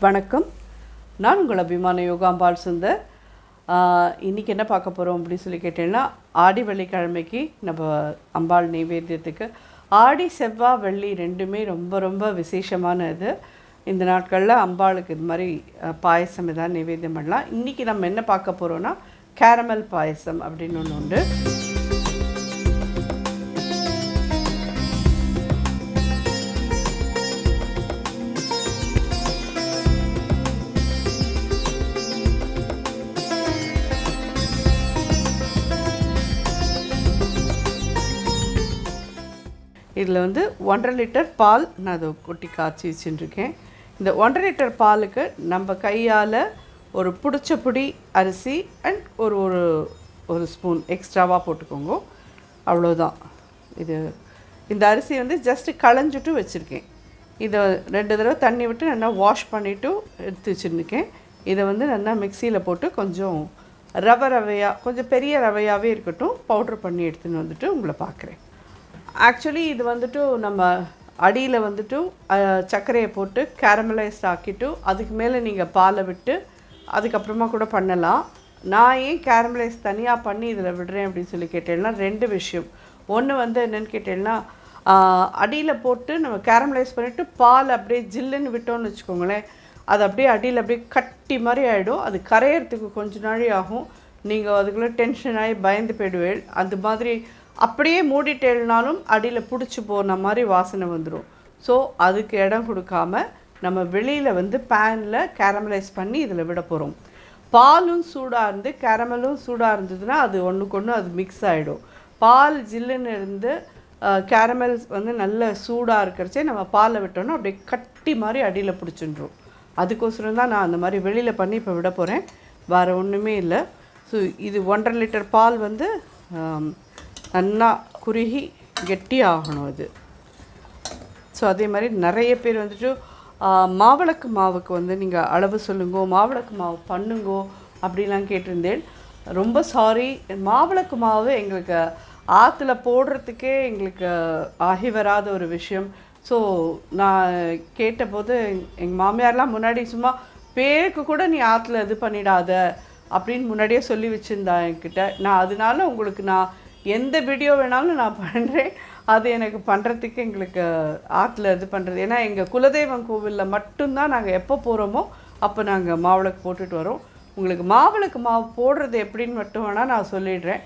வணக்கம். நான் உங்கள் அபிமான யோகாம்பால் சுந்தர். இன்றைக்கி என்ன பார்க்க போகிறோம் அப்படின்னு சொல்லி கேட்டீங்கன்னா, ஆடி வெள்ளிக்கிழமைக்கு நம்ம அம்பாள் நைவேத்தியத்துக்கு ஆடி செவ்வாய் வெள்ளி ரெண்டுமே ரொம்ப ரொம்ப விசேஷமான இது. இந்த நாட்களில் அம்பாளுக்கு இது மாதிரி பாயசம் எதாவது நைவேத்தியம் பண்ணலாம். இன்றைக்கி நம்ம என்ன பார்க்க போகிறோன்னா, கேரமல் பாயசம் அப்படின்னு ஒன்று உண்டு. இதில் 1.5 லிட்டர் பால் நான் அதை கொட்டி காய்ச்சி வச்சுட்டுருக்கேன். இந்த 1.5 லிட்டர் பாலுக்கு நம்ம கையால் ஒரு பிடிச்ச பொடி அரிசி அண்ட் ஒரு ஒரு ஒரு ஸ்பூன் எக்ஸ்ட்ராவாக போட்டுக்கோங்க. அவ்வளோதான். இந்த அரிசி ஜஸ்ட்டு களைஞ்சிட்டு வச்சுருக்கேன். இதை 2 தடவை தண்ணி விட்டு நல்லா வாஷ் பண்ணிவிட்டு எடுத்து வச்சுருக்கேன். இதை நல்லா மிக்சியில் போட்டு கொஞ்சம் ரவையாக கொஞ்சம் பெரிய ரவையாகவே இருக்கட்டும் பவுட்ரு பண்ணி எடுத்துன்னு உங்களை பார்க்குறேன். ஆக்சுவலி இது நம்ம அடியில் சர்க்கரையை போட்டு கேரமலைஸ்ட் ஆக்கிட்டு அதுக்கு மேலே நீங்கள் பாலை விட்டு அதுக்கப்புறமா கூட பண்ணலாம். நான் ஏன் கேரமலைஸ் தனியாக பண்ணி இதில் விடுறேன் அப்படின்னு சொல்லி கேட்டேன்னா 2 விஷயம். ஒன்று என்னென்னு கேட்டேன்னா, அடியில் போட்டு நம்ம கேரமலைஸ் பண்ணிவிட்டு பால் அப்படியே ஜில்லுன்னு விட்டோன்னு வச்சுக்கோங்களேன், அது அப்படியே அடியில் அப்படியே கட்டி மாதிரி ஆகிடும். அது கரையிறதுக்கு கொஞ்சம் நாள் ஆகும். நீங்கள் அதுக்குள்ளே டென்ஷன் ஆகி பயந்து போயிடுவேன். அந்த மாதிரி அப்படியே மூடிட்டேனாலும் அடியில் பிடிச்சி போன மாதிரி வாசனை வந்துடும். ஸோ அதுக்கு இடம் கொடுக்காம நம்ம வெளியில் பேனில் கேரமலைஸ் பண்ணி இதில் விட போகிறோம். பாலும் சூடாக இருந்து கேரமலும் சூடாக இருந்ததுன்னா அது ஒன்றுக்கு ஒன்று அது மிக்ஸ் ஆகிடும். பால் ஜில்லுன்னு இருந்து கேரமல் நல்ல சூடாக இருக்கிறச்சே நம்ம பாலை விட்டோன்னா அப்படியே கட்டி மாதிரி அடியில் பிடிச்சின்றோம். அதுக்கோசரம் தான் நான் அந்த மாதிரி வெளியில் பண்ணி இப்போ விட போகிறேன். வேறு ஒன்றுமே இல்லை. ஸோ இது 1.5 லிட்டர் பால் நல்லா குறுகி கெட்டி ஆகணும் இது. ஸோ அதே மாதிரி நிறைய பேர் மாவிளக்கு மாவுக்கு நீங்கள் அளவு சொல்லுங்கோ, மாவிளக்கு மாவு பண்ணுங்கோ அப்படிலாம் கேட்டிருந்தேன். ரொம்ப சாரி, மாவிளக்கு மாவு எங்களுக்கு ஆற்றுல போடுறதுக்கே எங்களுக்கு ஆகி வராத ஒரு விஷயம். ஸோ நான் கேட்டபோது எங்கள் மாமியார்லாம் முன்னாடி சும்மா பேருக்கு கூட நீ ஆற்றுல இது பண்ணிடாத அப்படின்னு முன்னாடியே சொல்லி வச்சுருந்தா என்கிட்ட. நான் அதனால உங்களுக்கு நான் எந்த வீடியோ வேணாலும் நான் பண்ணுறேன். அது எனக்கு பண்ணுறதுக்கு எங்களுக்கு ஆற்றுல இது பண்ணுறது, ஏன்னா எங்கள் குலதெய்வம் கோவிலில் மட்டும்தான் நாங்கள் எப்போ போகிறோமோ அப்போ நாங்கள் மாவிளக்கு போட்டுட்டு வரோம். உங்களுக்கு மாவிளக்கு மாவு போடுறது எப்படின்னு மட்டும் வேணால் நான் சொல்லிடுறேன்.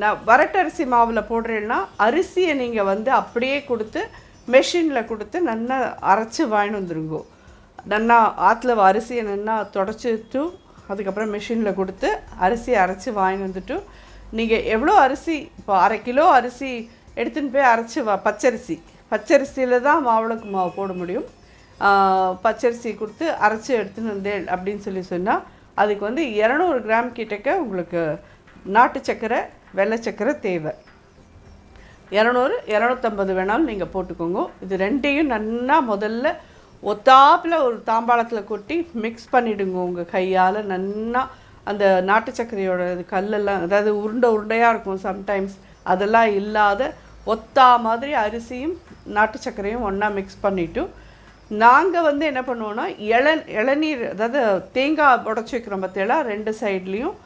நான் வரட்டரிசி மாவில் போடுறேன்னா அரிசியை நீங்கள் அப்படியே கொடுத்து மெஷினில் கொடுத்து நல்லா அரைச்சி வாங்கிட்டு வந்துருங்கோ. நல்லா ஆற்றுல அரிசியை நல்லா தொடச்சிட்டு அதுக்கப்புறம் மிஷினில் கொடுத்து அரிசியை அரைச்சி வாங்கிட்டு வந்துட்டு, நீங்கள் எவ்வளோ அரிசி இப்போ 1/2 கிலோ அரிசி எடுத்துன்னு போய் அரைச்சி பச்சரிசியில் தான் மாவிளக்கு மாவு போட முடியும். பச்சரிசி கொடுத்து அரைச்சி எடுத்துன்னு வந்தேன் அப்படின்னு சொன்னால் அதுக்கு 200 கிராம் கிட்டக்க உங்களுக்கு நாட்டு சக்கரை வெள்ளை சக்கரை தேவை. 200-250 வேணாலும் நீங்கள் போட்டுக்கோங்க. இது ரெண்டையும் நல்லா முதல்ல ஒத்தாப்பில் ஒரு தாம்பாளத்தில் கொட்டி மிக்ஸ் பண்ணிவிடுங்க. உங்கள் கையால் நல்லா அந்த நாட்டு சர்க்கரையோட கல்லெல்லாம், அதாவது உருண்டையாக இருக்கும் சம்டைம்ஸ், அதெல்லாம் இல்லாத ஒத்தா மாதிரி அரிசியும் நாட்டு சர்க்கரையும் ஒன்றா மிக்ஸ் பண்ணிவிட்டு, நாங்கள் என்ன பண்ணுவோன்னா இளநீர், அதாவது தேங்காய் உடச்சி வைக்கிறோம் பார்த்தீங்களா, 2 சைட்லேயும்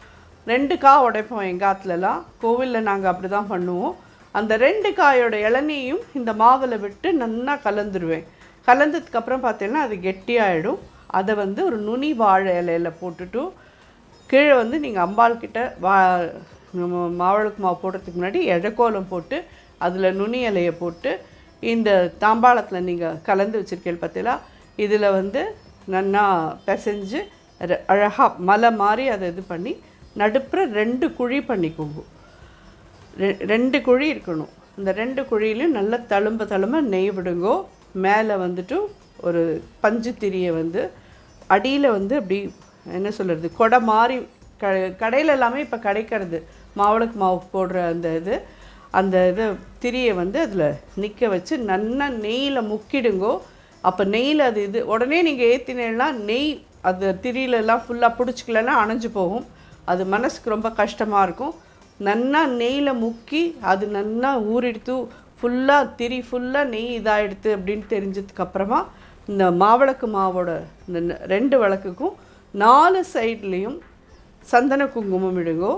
2 காய் உடைப்போம். எங்கள் ஆற்றுலலாம் கோவிலில் நாங்கள் அப்படி தான் பண்ணுவோம். அந்த 2 காயோட இளநீயும் இந்த மாவில் விட்டு நல்லா கலந்துருவேன். கலந்ததுக்கப்புறம் பார்த்தீங்கன்னா அது கெட்டியாகிடும். அதை ஒரு நுனி வாழை இலையில் போட்டுட்டு கீழே நீங்கள் அம்பாள்கிட்ட மாவிளக்கு மாவு போடுறதுக்கு முன்னாடி எழக்கோலம் போட்டு அதில் நுனி இலையை போட்டு இந்த தாம்பாளத்தில் நீங்கள் கலந்து வச்சுருக்கீங்க பார்த்தீங்களா, இதில் நல்லா பிசைஞ்சு அழகாக மலை மாதிரி அதை இது பண்ணி நடுப்புற 2 குழி பண்ணிக்கோங்க. 2 குழி இருக்கணும். இந்த 2 குழியிலையும் நல்லா தழும்ப நெய் விடுங்கோ. மேலே ஒரு பஞ்சு திரியை அடியில் அப்படி என்ன சொல்கிறது, கொடை மாதிரி கடையில் எல்லாமே இப்போ கிடைக்கிறது மாவிளக்கு மாவு போடுற அந்த திரியை அதில் நிற்க வச்சு நல்லா நெய்யில் முக்கிடுங்கோ. அப்போ நெய்யில் அது உடனே நீங்கள் ஏற்றினேன்னா நெய் அது திரியிலெல்லாம் ஃபுல்லாக பிடிச்சிக்கலன்னா அணைஞ்சு போகும். அது மனசுக்கு ரொம்ப கஷ்டமாக இருக்கும். நல்லா நெய்யில் முக்கி அது நல்லா ஊறிடுத்து ஃபுல்லாக திரி ஃபுல்லாக நெய் இதாகிடுது அப்படின்னு தெரிஞ்சதுக்கப்புறமா இந்த மாவிளக்கு மாவோட இந்த 2 விளக்குக்கும் 4 சைட்லேயும் சந்தன குங்குமம் இடுங்கோ.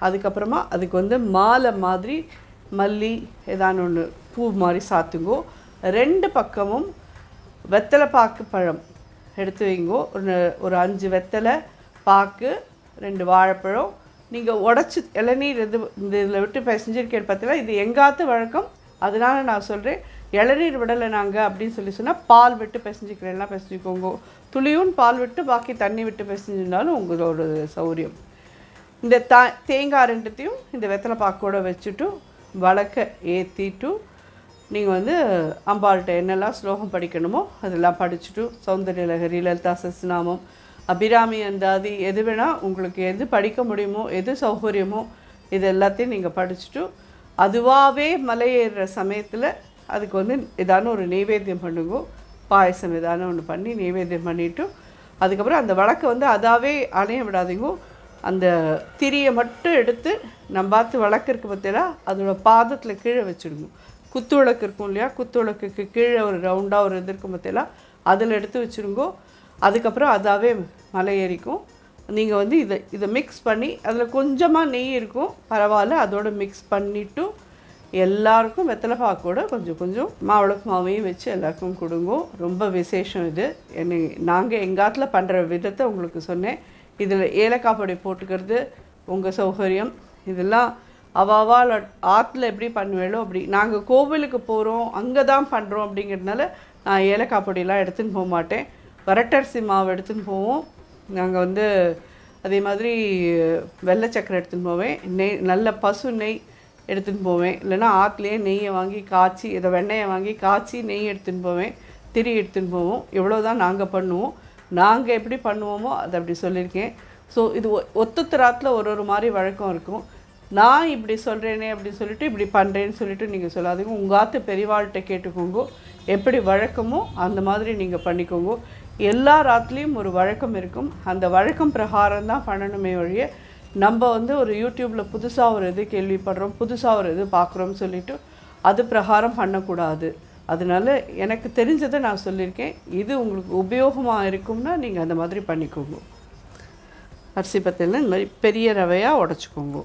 அதுக்கப்புறமா அதுக்கு வந்து மாலை மாதிரி மல்லி ஏதான ஒன்று பூ மாதிரி சாத்துங்கோ. 2 பக்கமும் வெத்தலை பாக்கு பழம் எடுத்து வைங்கோ. ஒரு 5 வெத்தலை பாக்கு, 2 வாழைப்பழம். நீங்கள் உடச்சி இளநீர் இந்த இதில் விட்டு செஞ்சுருக்கேன் பார்த்தீங்களா, இது எங்காத்து வழக்கம். அதனால நான் சொல்கிறேன், இளநீர் விடலை நாங்கள் அப்படின்னு சொன்னால் பால் விட்டு பிசைஞ்சிக்கிறேன்னா பிசைஞ்சிக்கோங்க. துளியும் பால் விட்டு பாக்கி தண்ணி விட்டு பிசைஞ்சிருந்தாலும் உங்களோட சௌரியம். இந்த தேங்காய் 2த்தையும் இந்த வெத்தலை பாக்கோடு வச்சுட்டு வழக்க ஏற்றிட்டு நீங்கள் வந்து அம்பாள்கிட்ட என்னெல்லாம் ஸ்லோகம் படிக்கணுமோ அதெல்லாம் படிச்சுட்டு சௌந்தர்ய லஹரி, லலிதா சஹஸ்ரநாமம், அபிராமி அந்தாதி எது வேணால் உங்களுக்கு எது படிக்க முடியுமோ, எது சௌகரியமோ இது எல்லாத்தையும் நீங்கள் படிச்சுட்டு அதுவாகவே மலையேறுற சமயத்தில் அதுக்கு வந்து ஏதான ஒரு நைவேத்தியம் பண்ணுங்க. பாயசம் ஏதான ஒன்று பண்ணி நைவேத்தியம் பண்ணிவிட்டு அதுக்கப்புறம் அந்த வழக்கை வந்து அதாவே அணைய விடாதீங்க. அந்த திரியை மட்டும் எடுத்து நம்ம பார்த்து விளக்கு இருக்குது பார்த்தீங்களா, அதோட பாதத்தில் கீழே வச்சுடுங்க. குத்து விளக்கு இருக்கும் இல்லையா, குத்து விளக்குக்கு கீழே ஒரு ரவுண்டாக ஒரு இது இருக்கும் பார்த்தீங்களா, அதில் எடுத்து வச்சுருங்கோ. அதுக்கப்புறம் அதாவே மலை ஏறிக்கும். நீங்கள் வந்து இதை மிக்ஸ் பண்ணி அதில் கொஞ்சமாக நெய் இருக்கும் பரவாயில்ல, அதோடு மிக்ஸ் பண்ணிவிட்டு எல்லாருக்கும் வெத்தலை பாக்கோட கொஞ்சம் மாவிளக்கு மாவையும் வச்சு எல்லாருக்கும் கொடுங்கோ. ரொம்ப விசேஷம் இது. நாங்கள் எங்காத்தில் பண்ணுற விதத்தை உங்களுக்கு சொன்னேன். இதில் ஏலக்காய் பொடி போட்டுக்கிறது உங்கள் சௌகரியம். இதெல்லாம் அவாவால் ஆற்றுல எப்படி பண்ணுவேளோ அப்படி. நாங்கள் கோவிலுக்கு போகிறோம் அங்கே தான் பண்ணுறோம் அப்படிங்கிறதுனால நான் ஏலக்காய் பொடியெலாம் எடுத்துன்னு போக மாட்டேன். வரட்டரிசி மாவு எடுத்துன்னு போவோம். நாங்கள் வந்து அதே மாதிரி வெள்ளை சக்கரை எடுத்துன்னு போவேன். நெய், நல்ல பசு நெய் எடுத்துன்னு போவேன். இல்லைனா ஆற்றுலேயே நெய்யை வாங்கி காய்ச்சி, இதை வெண்ணெயை வாங்கி காய்ச்சி நெய் எடுத்துன்னு போவேன். திரி எடுத்துன்னு போவோம். இவ்வளோ தான் நாங்கள் பண்ணுவோம். நாங்கள் எப்படி பண்ணுவோமோ அதை அப்படி சொல்லியிருக்கேன். ஸோ இது ஒத்துத்தராத்தில் ஒரு மாதிரி வழக்கம் இருக்கும். நான் இப்படி சொல்கிறேனே அப்படின்னு சொல்லிட்டு இப்படி பண்ணுறேன்னு சொல்லிட்டு நீங்கள் சொல்லாதீங்க. உங்கள் ஆற்று பெரியவாள்கிட்ட கேட்டுக்கோங்க. எப்படி வழக்கமோ அந்த மாதிரி நீங்கள் பண்ணிக்கோங்க. எல்லா ராத்துலேயும் ஒரு வழக்கம் இருக்கும். அந்த வழக்கம் பிரகாரம் தான் பண்ணணுமே ஒழிய நம்ம வந்து ஒரு யூடியூப்பில் புதுசாக ஒரு இது கேள்விப்படுறோம், புதுசாக ஒரு இது பார்க்குறோம்னு சொல்லிவிட்டு அது பிரகாரம் பண்ணக்கூடாது. அதனால் எனக்கு தெரிஞ்சதை நான் சொல்லியிருக்கேன். இது உங்களுக்கு உபயோகமாக இருக்கும்னா நீங்கள் அந்த மாதிரி பண்ணிக்கோங்க. அரிசி பத்தினா இந்த மாதிரி பெரிய ரவையாக உடச்சிக்கோங்க.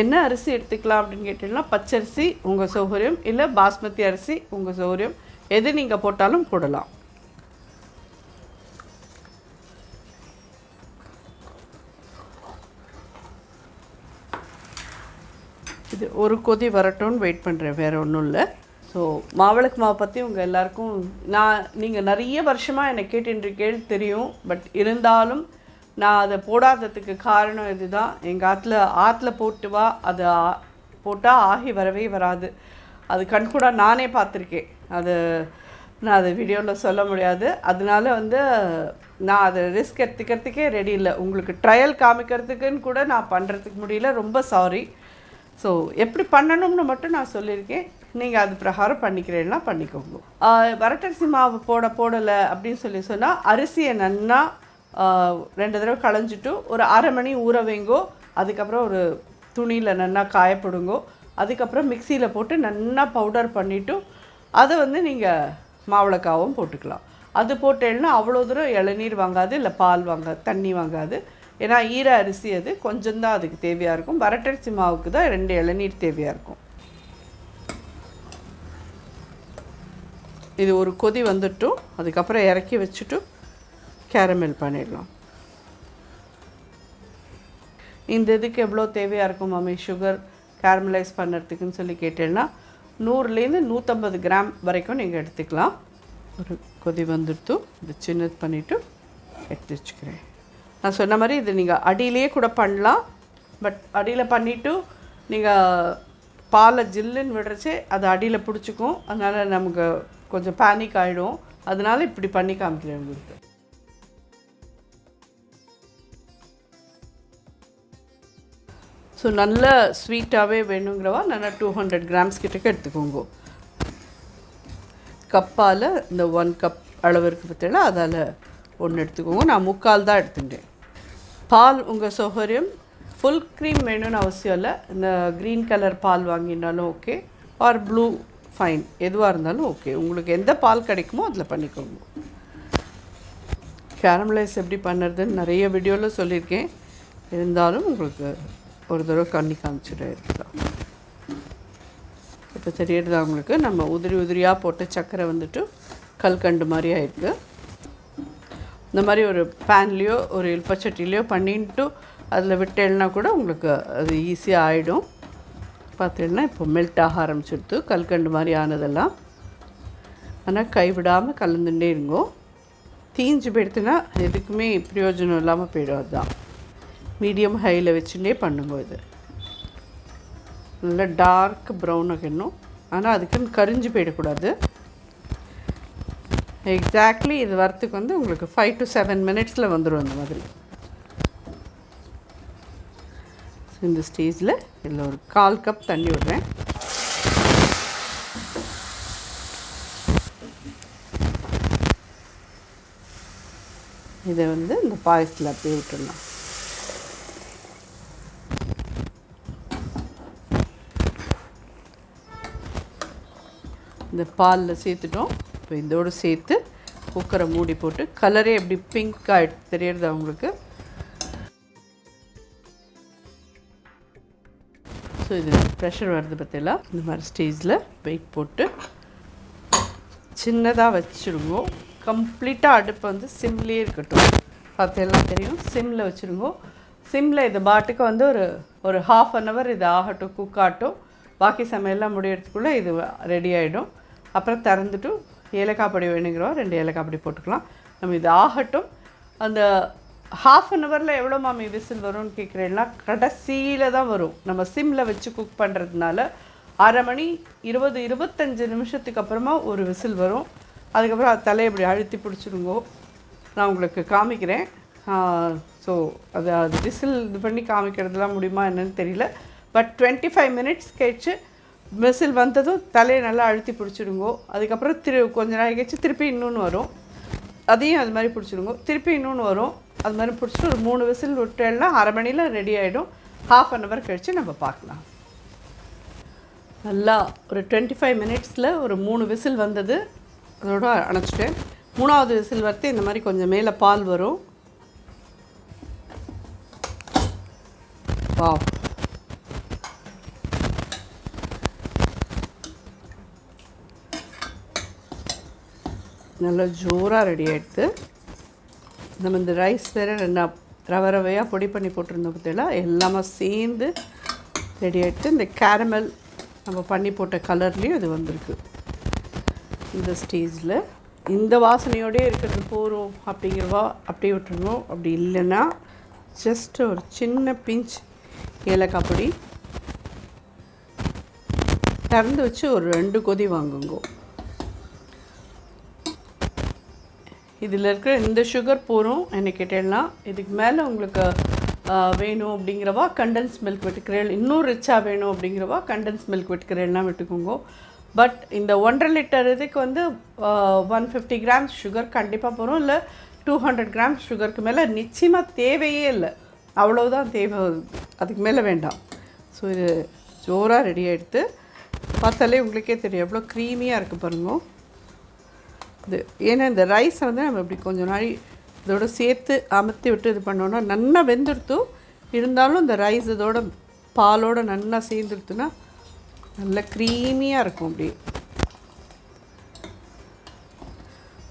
என்ன அரிசி எடுத்துக்கலாம் அப்படின்னு கேட்டிங்கன்னா பச்சரிசி உங்கள் சௌகரியம், இல்லை பாஸ்மதி அரிசி உங்கள் சௌகரியம். எது நீங்கள் போட்டாலும் போடலாம். இது ஒரு கொதி வரட்டும்னு வெயிட் பண்ணுறேன், வேறு ஒன்றும் இல்லை. ஸோ மாவிளக்கு மாவை பற்றி உங்கள் எல்லாருக்கும் நீங்கள் நிறைய வருஷமாக என்னை கேட்டுருக்கேள் தெரியும். பட் இருந்தாலும் நான் அதை போடாததுக்கு காரணம் இது தான். எங்கள் ஆற்றுல போட்டு வா, அது போட்டால் ஆகி வரவே வராது. அது கண்கூட நானே பார்த்துருக்கேன். நான் அதை வீடியோவில் சொல்ல முடியாது. அதனால வந்து நான் அதை ரிஸ்க் எடுத்துக்கிறதுக்கே ரெடி இல்லை. உங்களுக்கு ட்ரையல் காமிக்கிறதுக்குன்னு கூட நான் பண்ணுறதுக்கு முடியல. ரொம்ப சாரி. ஸோ எப்படி பண்ணணும்னு மட்டும் நான் சொல்லியிருக்கேன். நீங்கள் அது பிரகாரம் பண்ணிக்கிறேன்னா பண்ணிக்கோங்க. வரட்டரிசி மாவு போடலை அப்படின்னு சொன்னால் அரிசியை நன்னா 2 தடவை களைஞ்சிட்டு ஒரு அரை மணி ஊற வைங்கோ. அதுக்கப்புறம் ஒரு துணியில் நன்னா காயப்படுங்கோ. அதுக்கப்புறம் மிக்சியில் போட்டு நன்னா பவுடர் பண்ணிவிட்டு அதை வந்து நீங்கள் மாவிளக்காவும் போட்டுக்கலாம். அது போட்டேன்னா அவ்வளோ தூரம் இளநீர் வாங்காது, இல்லை பால் வாங்காது, தண்ணி வாங்காது. ஏன்னா ஈர அரிசி அது கொஞ்சம்தான் அதுக்கு தேவையாக இருக்கும். வரட்டரிசி மாவுக்கு தான் 2 இளநீர் தேவையாக இருக்கும். இது ஒரு கொதி வந்துட்டும் அதுக்கப்புறம் இறக்கி வச்சுட்டு கேரமெல் பண்ணிடலாம். இந்த இதுக்கு எவ்வளோ தேவையாக இருக்கும் மாமி சுகர் கேரமலைஸ் பண்ணுறதுக்குன்னு சொல்லி கேட்டேன்னா 100லேருந்து 150 கிராம் வரைக்கும் நீங்கள் எடுத்துக்கலாம். ஒரு கொதி வந்துட்டு இது சின்னது பண்ணிவிட்டு எடுத்து வச்சுக்கிறேன். நான் சொன்ன மாதிரி இது நீங்கள் அடியிலே கூட பண்ணலாம். பட் அடியில் பண்ணிவிட்டு நீங்கள் பாலை ஜில்லுன்னு விடுறச்சே அது அடியில் பிடிச்சிக்கும். அதனால் நமக்கு கொஞ்சம் பேனிக் ஆகிடும். அதனால் இப்படி பண்ணி காமிக்கிறேன் உங்களுக்கு. ஸோ நல்ல ஸ்வீட்டாகவே வேணுங்கிறவா நல்லா 200 கிராம்ஸ் கிட்டக்க எடுத்துக்கோங்க. கப்பால் இந்த 1 கப் அளவு இருக்குது பார்த்தீங்களா, அதால் 1 எடுத்துக்கோங்க. நான் 3/4 தான் எடுத்துட்டேன். பால் உங்கள் சௌகரியம். ஃபுல் க்ரீம் வேணும்னு அவசியம் இல்லை. இந்த க்ரீன் கலர் பால் வாங்கினாலும் ஓகே, ஆர் ப்ளூ ஃபைன், எதுவாக இருந்தாலும் ஓகே. உங்களுக்கு எந்த பால் கிடைக்குமோ அதில் பண்ணிக்கோங்க. கேரமலைஸ் எப்படி பண்ணுறதுன்னு நிறைய வீடியோவில் சொல்லியிருக்கேன். இருந்தாலும் உங்களுக்கு ஒரு தடவை பண்ணி காமிச்சிடுறேன். இப்போ தெரியுறதா உங்களுக்கு? நம்ம உதிரி உதிரியாக போட்ட சர்க்கரை வந்துட்டு கல்கண்டு மாதிரி ஆயிருக்கு. இந்த மாதிரி ஒரு பேன்லேயோ ஒரு இல்பச்சட்டிலையோ பண்ணிட்டு அதில் விட்டேன்னா கூட உங்களுக்கு அது ஈஸியாக ஆகிடும். பார்த்தீங்கன்னா இப்போ மெல்ட் ஆக ஆரம்பிச்சிடுது கல்கண்டு மாதிரி ஆனதெல்லாம். ஆனால் கைவிடாமல் கலந்துட்டே இருங்கோ. தீஞ்சு போயிடுத்துன்னா எதுக்குமே பிரயோஜனம் இல்லாமல் போயிடும். அதுதான் மீடியம் ஹையில் வச்சுட்டே பண்ணுங்க. இது நல்லா டார்க் ப்ரௌன் ஆகணும். ஆனால் அதுக்குன்னு கரிஞ்சு போயிடக்கூடாது. எக்ஸாக்ட்லி இது வரத்துக்கு வந்து உங்களுக்கு 5 to 7 minutes வந்துடும் இந்த மாதிரி. இந்த ஸ்டேஜில் இதில் ஒரு 1/4 கப் தண்ணி விடுறேன். இதை வந்து இந்த பாயசத்தில் அப்படியே விட்டுடலாம். இந்த பாலில் சேர்த்துட்டோம். இப்போ இதோடு சேர்த்து குக்கரை மூடி போட்டு கலரே எப்படி பிங்க் ஆகிட்டு தெரியறது அவங்களுக்கு. ஸோ இது ப்ரெஷர் வருது பார்த்தீங்களா? இந்த மாதிரி ஸ்டேஜில் வெயிட் போட்டு சின்னதாக வச்சுருங்கோ. கம்ப்ளீட்டாக அடுப்பை வந்து சிம்லேயே இருக்கட்டும். பார்த்தெல்லாம் தெரியும், சிம்மில் வச்சுருங்கோ. சிம்மில் இது பாட்டுக்கு வந்து ஒரு 1/2 hour இது ஆகட்டும், குக் ஆகட்டும். பாக்கி சமையல்லாம் முடியறதுக்குள்ளே இது ரெடி ஆகிடும். அப்புறம் திறந்துட்டு ஏலக்காய் பொடி வேணுங்கிறோம், 2 ஏலக்காய் பொடி போட்டுக்கலாம். நம்ம இது ஆகட்டும். அந்த 1/2 hour எவ்வளோ மாமி விசில் வரும்னு கேட்குறேன்னா கடைசியில் தான் வரும். நம்ம சிம்மில் வச்சு குக் பண்ணுறதுனால 1/2 மணி 20-25 நிமிஷத்துக்கு அப்புறமா ஒரு விசில் வரும். அதுக்கப்புறம் அது தலையை இப்படி அழுத்தி பிடிச்சிருங்கோ. நான் உங்களுக்கு காமிக்கிறேன். ஸோ அது விசில் இது பண்ணி காமிக்கிறதுலாம் முடியுமா என்னன்னு தெரியல. பட் 25 minutes கழிச்சு விசில் வந்ததும் தலையை நல்லா அழுத்தி பிடிச்சிடுங்கோ. அதுக்கப்புறம் கொஞ்ச நாள் கழிச்சு திருப்பி இன்னொன்று வரும், அதையும் அது மாதிரி பிடிச்சிடுங்கோ. திருப்பி இன்னொன்று வரும், அது மாதிரி பிடிச்சிட்டு ஒரு 3 விசில் விட்டேன்னா 1/2 மணியில் ரெடி ஆகிடும். 1/2 hour கழிச்சு நம்ம பார்க்கலாம். நல்லா ஒரு 25 minutesல ஒரு 3 விசில் வந்தது. அதோட அணைச்சிட்டேன். 3வது விசில் வரத்து இந்த மாதிரி கொஞ்சம் மேலே பால் வரும். வாவ், நல்லா ஜோராக ரெடி ஆகிடுது. நம்ம இந்த ரைஸ் வேறு ரவையாக பொடி பண்ணி போட்டிருந்தோம் பார்த்தீங்களா? எல்லாமே சேர்ந்து ரெடி ஆகிடுது. இந்த கேரமல் நம்ம பண்ணி போட்ட கலர்லேயும் இது வந்திருக்கு. இந்த ஸ்டேஜில் இந்த வாசனையோடே இருக்கிறது போகிறோம் அப்படிங்கிறவா அப்படியே விட்டுருணும். அப்படி இல்லைன்னா ஜஸ்ட் ஒரு சின்ன பிஞ்ச் ஏலக்காய் பொடி திறந்து வச்சு ஒரு 2 கொதி வாங்குங்கோ. இதில் இருக்கிற இந்த சுகர் போகிறோம் என்ன கேட்டேன்னா. இதுக்கு மேலே உங்களுக்கு வேணும் அப்படிங்கிறவா கண்டென்ஸ் மில்க் விட்டுக்கிறேன். இன்னும் ரிச்சாக வேணும் அப்படிங்கிறவா கண்டென்ஸ் மில்க் விட்டுக்கிறேன்னா விட்டுக்கோங்க. பட் இந்த 1.5 liter இதுக்கு வந்து 150 grams சுகர் கண்டிப்பாக போகிறோம். இல்லை 200 grams சுகருக்கு மேலே நிச்சயமாக தேவையே இல்லை. அவ்வளோதான் தேவை, அதுக்கு மேலே வேண்டாம். ஸோ இது ஜோராக ரெடி ஆகிடுது. பார்த்தாலே உங்களுக்கே தெரியும் எவ்வளோ க்ரீமியாக இருக்குது பாருங்க. இது ஏன்னா இந்த ரைஸை வந்து நம்ம இப்படி கொஞ்சம் நாள் இதோட சேர்த்து அமர்த்தி விட்டு இது பண்ணோன்னா நல்லா வெந்துடுத்து. இருந்தாலும் இந்த ரைஸ் இதோட பாலோடு நல்லா சேர்ந்துடுத்துன்னா நல்லா க்ரீமியாக இருக்கும். அப்படி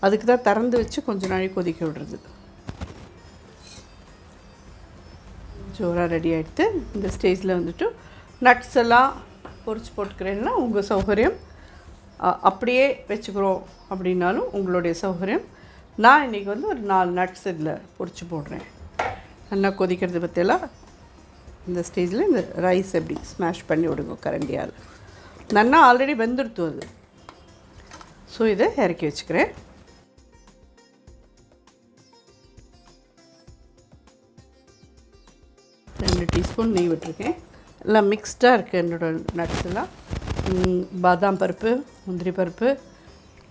அதுக்கு தான் திறந்து வச்சு கொஞ்சம் நாள் கொதிக்க விடுறது. ஜோராக ரெடி ஆகிடுது. இந்த ஸ்டேஜில் வந்துட்டு நட்ஸ் எல்லாம் பொரிச்சு போட்டுக்கிறேன்னா உங்கள் சௌகரியம். அப்படியே வச்சுக்கிறோம் அப்படின்னாலும் உங்களுடைய சௌகரியம். நான் இன்றைக்கி வந்து ஒரு 4 நட்ஸ் இதில் பொரிச்சு போடுறேன். நல்லா கொதிக்கிறது பற்றியெல்லாம் இந்த ஸ்டேஜில் இந்த ரைஸ் எப்படி ஸ்மாஷ் பண்ணி விடுங்க கரண்டியால். நல்லா ஆல்ரெடி வெந்துடுத்து அது. ஸோ இதை இறக்கி வச்சுக்கிறேன். ரெண்டு டீஸ்பூன் நெய் விட்டுருக்கேன். எல்லாம் மிக்ஸ்டாக இருக்குது என்னோடய நட்ஸ் எல்லாம். பாதாம் பருப்பு, முந்திரி பருப்பு,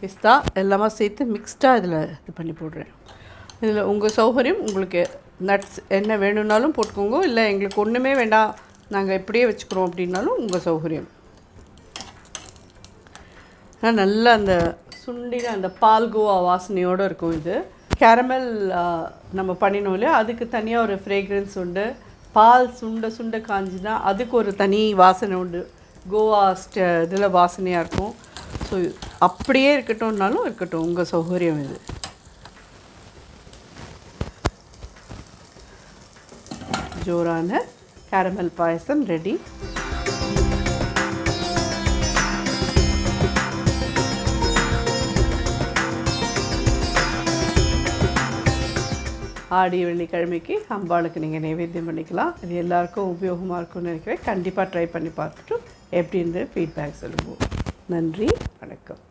பிஸ்தா எல்லாமே சேர்த்து மிக்ஸ்டாக இதில் இது பண்ணி போடுறேன். இதில் உங்கள் சௌகரியம், உங்களுக்கு நட்ஸ் என்ன வேணும்னாலும் போட்டுக்கோங்க. இல்லை எங்களுக்கு ஒன்றுமே வேண்டாம் நாங்கள் இப்படியே வச்சுக்கிறோம் அப்படின்னாலும் உங்கள் சௌகரியம். நல்லா அந்த சுண்டின அந்த பால்கோவா வாசனையோடு இருக்கும். இது கேரமல் நம்ம பண்ணினோம் இல்லையா, அதுக்கு தனியாக ஒரு ஃப்ரேக்ரன்ஸ் உண்டு. பால் சுண்ட காஞ்சினா அதுக்கு ஒரு தனி வாசனை உண்டு. கோவா இதில் வாசனையாக இருக்கும். ஸோ அப்படியே இருக்கட்டும்னாலும் இருக்கட்டும், உங்கள் சௌகரியம் இது. ஜோரான கேரமல் பாயசம் ரெடி. ஆடி வெள்ளிக்கிழமைக்கு அம்பாளுக்கு நீங்கள் நைவேத்தியம் பண்ணிக்கலாம். இது எல்லாருக்கும் உபயோகமாக இருக்கும்னு நினைக்கிறேன். கண்டிப்பாக ட்ரை பண்ணி பார்த்துட்டு எப்படின்னு ஃபீட்பேக் சொல்லுவோம். நன்றி, வணக்கம்.